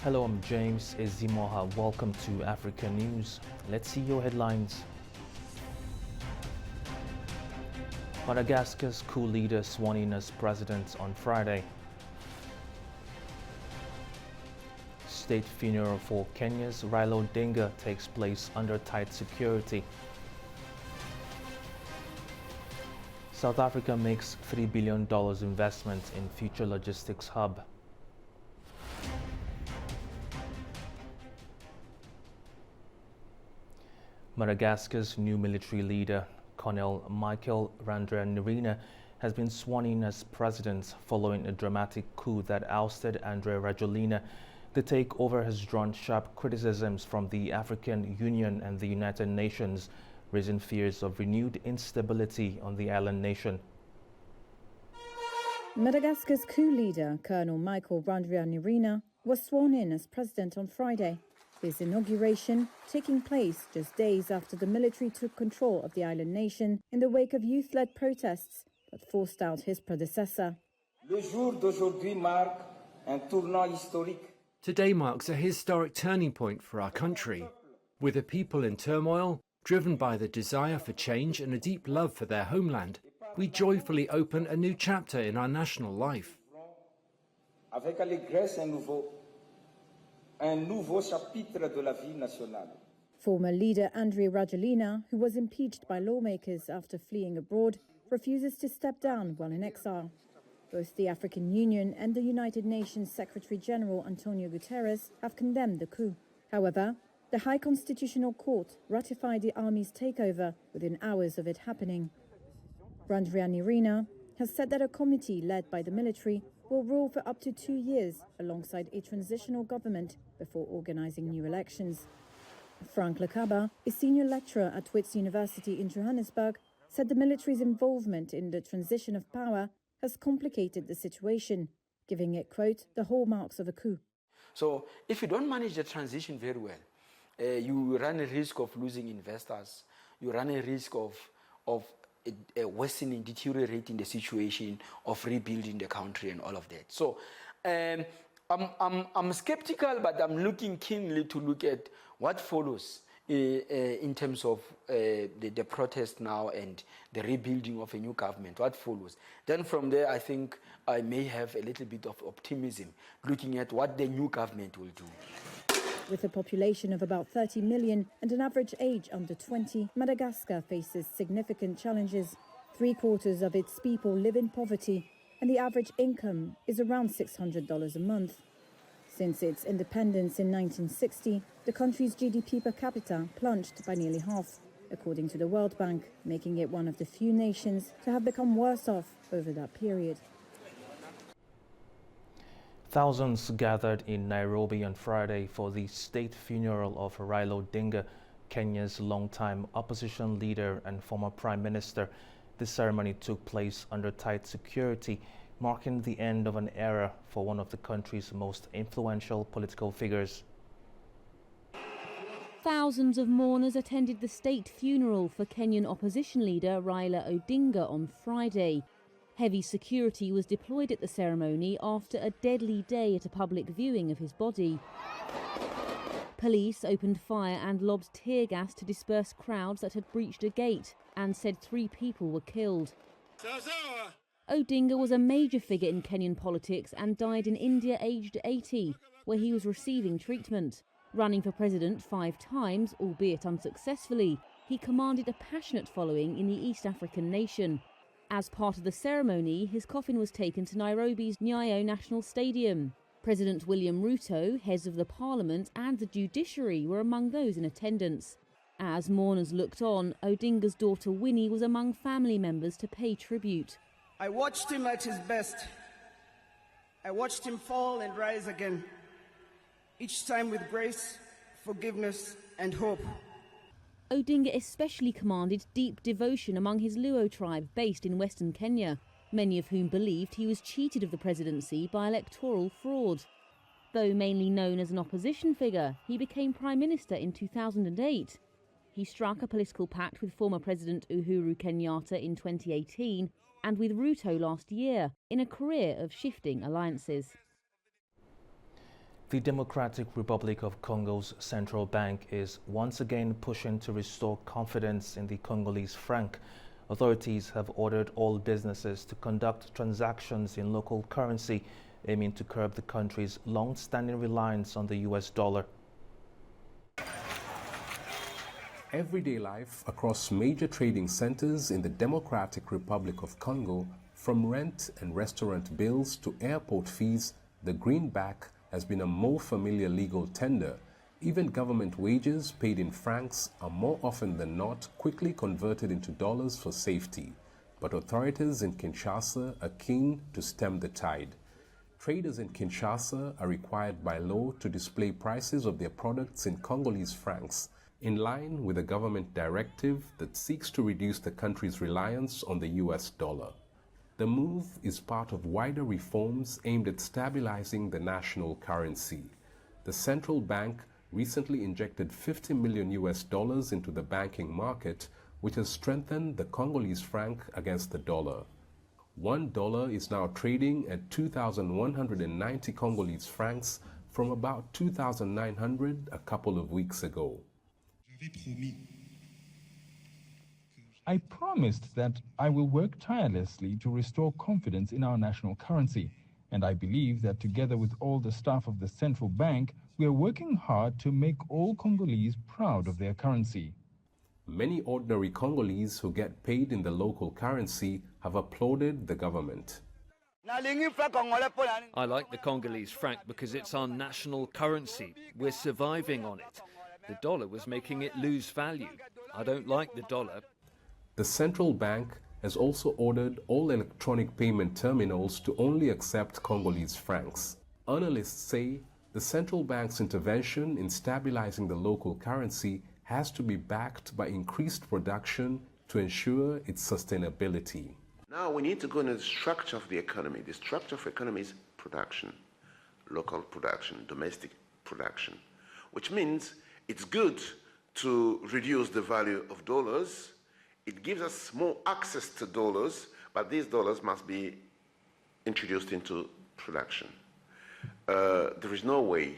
Hello, I'm James Ezimoha. Welcome to Africa News. Let's see your headlines. Madagascar's coup leader sworn in as president on Friday. State funeral for Kenya's Raila Odinga takes place under tight security. South Africa makes $3 billion investment in future logistics hub. Madagascar's new military leader, Colonel Michael Randrianirina, has been sworn in as president following a dramatic coup that ousted Andry Rajoelina. The takeover has drawn sharp criticisms from the African Union and the United Nations, raising fears of renewed instability on the island nation. Madagascar's coup leader, Colonel Michael Randrianirina, was sworn in as president on Friday. His inauguration taking place just days after the military took control of the island nation in the wake of youth-led protests that forced out his predecessor. Le jour d'aujourd'hui marque un tournant historique. Today marks a historic turning point for our country. With a people in turmoil, driven by the desire for change and a deep love for their homeland, we joyfully open a new chapter in our national life. Avec allégresse un nouveau chapitre de la vie nationale. Former leader Andry Rajoelina, who was impeached by lawmakers after fleeing abroad, refuses to step down while in exile. Both the African Union and the United Nations Secretary-General Antonio Guterres have condemned the coup. However, the High Constitutional Court ratified the army's takeover within hours of it happening. Randrianirina has said that a committee led by the military will rule for up to 2 years alongside a transitional government before organizing new elections. Frank Lekaba, a senior lecturer at Wits University in Johannesburg, said the military's involvement in the transition of power has complicated the situation, giving it, quote, the hallmarks of a coup. So if you don't manage the transition very well, you run a risk of losing investors, you run a risk of worsening, deteriorating the situation, of rebuilding the country and all of that. So I'm skeptical, but I'm looking keenly to look at what follows in terms of the protest now and the rebuilding of a new government, what follows. Then from there, I think I may have a little bit of optimism looking at what the new government will do. With a population of about 30 million and an average age under 20, Madagascar faces significant challenges. 3/4 of its people live in poverty, and the average income is around $600 a month. Since its independence in 1960, the country's GDP per capita plunged by nearly half, according to the World Bank, making it one of the few nations to have become worse off over that period. Thousands gathered in Nairobi on Friday for the state funeral of Raila Odinga, Kenya's longtime opposition leader and former prime minister. The ceremony took place under tight security, marking the end of an era for one of the country's most influential political figures. Thousands of mourners attended the state funeral for Kenyan opposition leader Raila Odinga on Friday. Heavy security was deployed at the ceremony after a deadly day at a public viewing of his body. Police opened fire and lobbed tear gas to disperse crowds that had breached a gate and said 3 people were killed. Odinga was a major figure in Kenyan politics and died in India aged 80, where he was receiving treatment. Running for president 5 times, albeit unsuccessfully, he commanded a passionate following in the East African nation. As part of the ceremony, his coffin was taken to Nairobi's Nyayo National Stadium. President William Ruto, heads of the parliament and the judiciary were among those in attendance. As mourners looked on, Odinga's daughter Winnie was among family members to pay tribute. I watched him at his best. I watched him fall and rise again, each time with grace, forgiveness, and hope. Odinga especially commanded deep devotion among his Luo tribe based in western Kenya, many of whom believed he was cheated of the presidency by electoral fraud. Though mainly known as an opposition figure, he became prime minister in 2008. He struck a political pact with former President Uhuru Kenyatta in 2018 and with Ruto last year in a career of shifting alliances. The Democratic Republic of Congo's central bank is once again pushing to restore confidence in the Congolese franc. Authorities have ordered all businesses to conduct transactions in local currency, aiming to curb the country's long-standing reliance on the US dollar. Everyday life across major trading centers in the Democratic Republic of Congo, from rent and restaurant bills to airport fees, the greenback has been a more familiar legal tender. Even government wages paid in francs are more often than not quickly converted into dollars for safety. But authorities in Kinshasa are keen to stem the tide. Traders in Kinshasa are required by law to display prices of their products in Congolese francs, in line with a government directive that seeks to reduce the country's reliance on the US dollar. The move is part of wider reforms aimed at stabilizing the national currency. The central bank recently injected $50 million into the banking market, which has strengthened the Congolese franc against the dollar. $1 is now trading at 2,190 Congolese francs from about 2,900 a couple of weeks ago. I promised that I will work tirelessly to restore confidence in our national currency, and I believe that together with all the staff of the central bank, we are working hard to make all Congolese proud of their currency. Many ordinary Congolese who get paid in the local currency have applauded the government. I like the Congolese franc because it's our national currency. We're surviving on it. The dollar was making it lose value. I don't like the dollar. The central bank has also ordered all electronic payment terminals to only accept Congolese francs. Analysts say the central bank's intervention in stabilizing the local currency has to be backed by increased production to ensure its sustainability. Now we need to go into the structure of the economy. The structure of the economy is production, local production, domestic production, which means it's good to reduce the value of dollars. It gives us more access to dollars, but these dollars must be introduced into production. There is no way,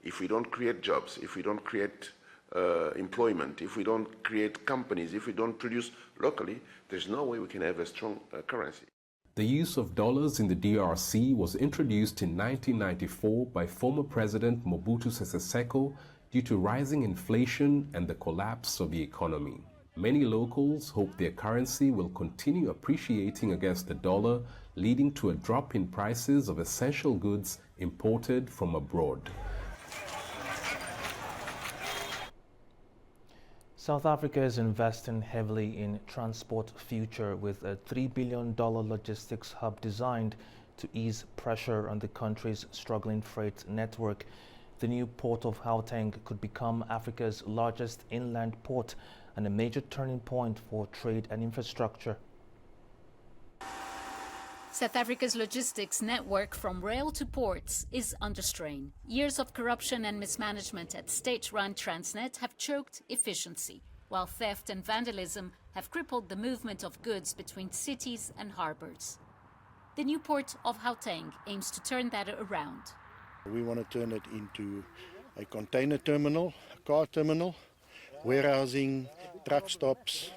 if we don't create jobs, if we don't create employment, if we don't create companies, if we don't produce locally, there's no way we can have a strong currency. The use of dollars in the DRC was introduced in 1994 by former President Mobutu Sese Seko due to rising inflation and the collapse of the economy. Many locals hope their currency will continue appreciating against the dollar, leading to a drop in prices of essential goods imported from abroad. South Africa is investing heavily in Transport Future with a $3 billion logistics hub designed to ease pressure on the country's struggling freight network. The new port of Gauteng could become Africa's largest inland port and a major turning point for trade and infrastructure. South Africa's logistics network from rail to ports is under strain. Years of corruption and mismanagement at state-run Transnet have choked efficiency, while theft and vandalism have crippled the movement of goods between cities and harbors. The new port of Gauteng aims to turn that around. We want to turn it into a container terminal, a car terminal, warehousing, truck stops,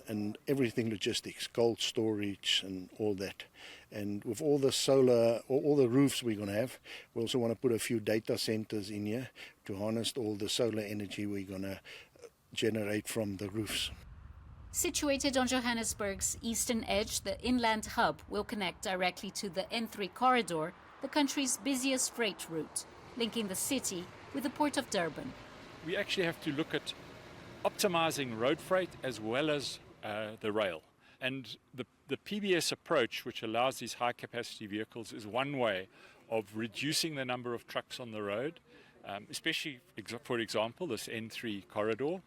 and everything logistics, cold storage and all that. And with all the solar, all the roofs we're going to have, we also want to put a few data centers in here to harness all the solar energy we're going to generate from the roofs. Situated on Johannesburg's eastern edge, the inland hub will connect directly to the N3 corridor, the country's busiest freight route, linking the city with the port of Durban. We actually have to look at optimizing road freight as well as the rail. And the PBS approach, which allows these high-capacity vehicles, is one way of reducing the number of trucks on the road, especially, for example, this N3 corridor,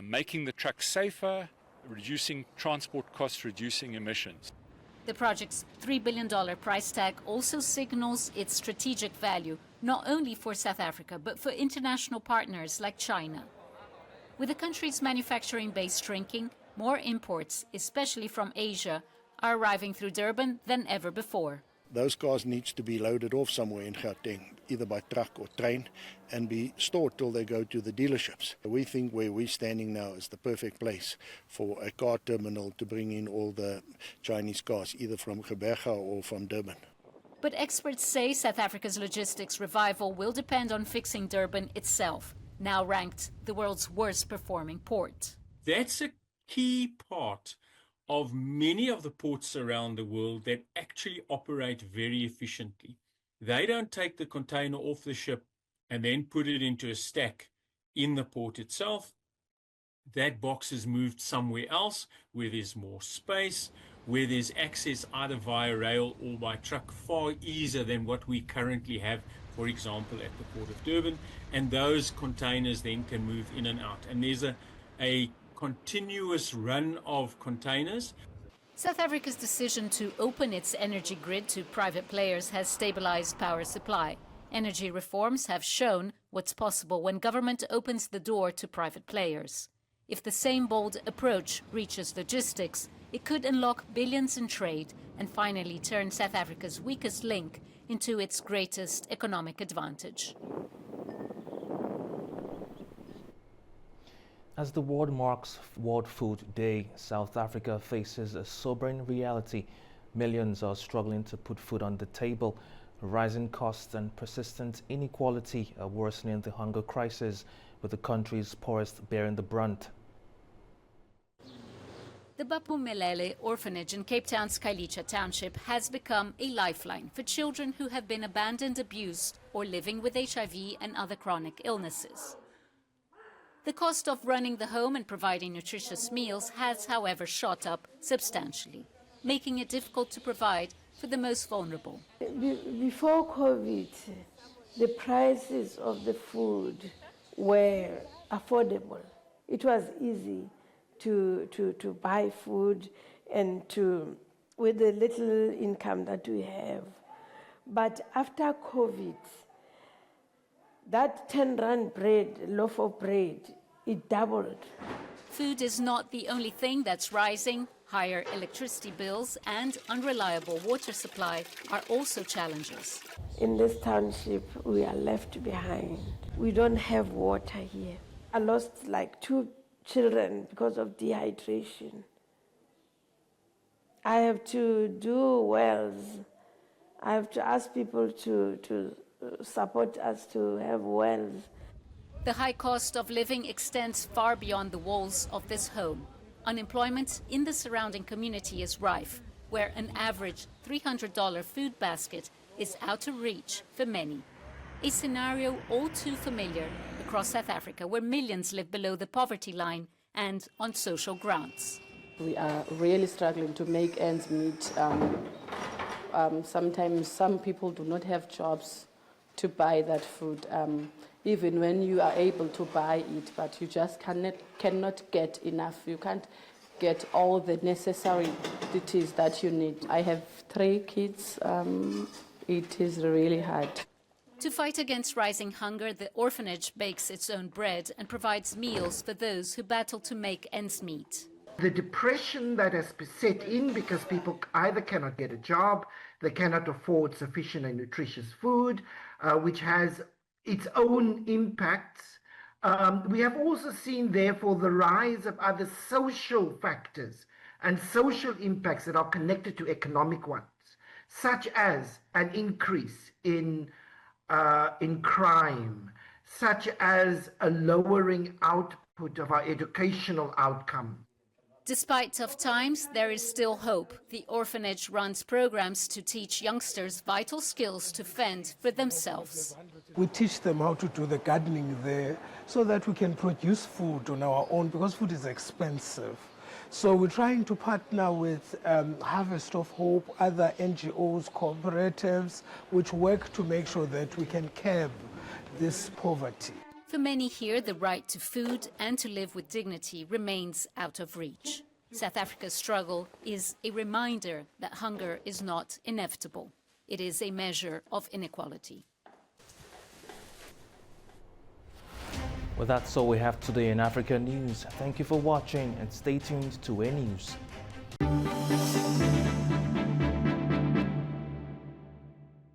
making the trucks safer, reducing transport costs, reducing emissions. The project's $3 billion price tag also signals its strategic value, not only for South Africa, but for international partners like China. With the country's manufacturing base shrinking, more imports, especially from Asia, are arriving through Durban than ever before. Those cars needs to be loaded off somewhere in Gauteng, either by truck or train, and be stored till they go to the dealerships. We think where we're standing now is the perfect place for a car terminal to bring in all the Chinese cars, either from Gqeberha or from Durban. But experts say South Africa's logistics revival will depend on fixing Durban itself, now ranked the world's worst performing port. That's a key part of many of the ports around the world that actually operate very efficiently. They don't take the container off the ship and then put it into a stack in the port itself. That box is moved somewhere else where there's more space, where there's access either via rail or by truck far easier than what we currently have, for example, at the Port of Durban. And those containers then can move in and out. And there's a continuous run of containers. South Africa's decision to open its energy grid to private players has stabilized power supply. Energy reforms have shown what's possible when government opens the door to private players. If the same bold approach reaches logistics, it could unlock billions in trade and finally turn South Africa's weakest link into its greatest economic advantage. As the world marks World Food Day, South Africa faces a sobering reality. Millions are struggling to put food on the table. Rising costs and persistent inequality are worsening the hunger crisis, with the country's poorest bearing the brunt. The Bapumelele orphanage in Cape Town's Khayelitsha township has become a lifeline for children who have been abandoned, abused, or living with HIV and other chronic illnesses. The cost of running the home and providing nutritious meals has, however, shot up substantially, making it difficult to provide for the most vulnerable. Before COVID, the prices of the food were affordable. It was easy to buy food and with the little income that we have. But after COVID, that 10 rand loaf of bread, it doubled. Food is not the only thing that's rising. Higher electricity bills and unreliable water supply are also challenges. In this township, we are left behind. We don't have water here. I lost like 2 children because of dehydration. I have to do wells. I have to ask people to support us to have wells. The high cost of living extends far beyond the walls of this home. Unemployment in the surrounding community is rife, where an average $300 food basket is out of reach for many. A scenario all too familiar across South Africa, where millions live below the poverty line and on social grants. We are really struggling to make ends meet. Sometimes some people do not have jobs to buy that food, even when you are able to buy it, but you just cannot get enough. You can't get all the necessities that you need. I have 3 kids. It is really hard. To fight against rising hunger, the orphanage bakes its own bread and provides meals for those who battle to make ends meet. The depression that has set in because people either cannot get a job, they cannot afford sufficient and nutritious food, which has its own impacts. We have also seen, therefore, the rise of other social factors and social impacts that are connected to economic ones, such as an increase in crime, such as a lowering output of our educational outcome. Despite tough times, there is still hope. The orphanage runs programs to teach youngsters vital skills to fend for themselves. We teach them how to do the gardening there so that we can produce food on our own, because food is expensive. So we're trying to partner with Harvest of Hope, other NGOs, cooperatives, which work to make sure that we can curb this poverty. For many here, the right to food and to live with dignity remains out of reach. South Africa's struggle is a reminder that hunger is not inevitable. It is a measure of inequality. Well, that's all we have today in Africa News. Thank you for watching and stay tuned to A News.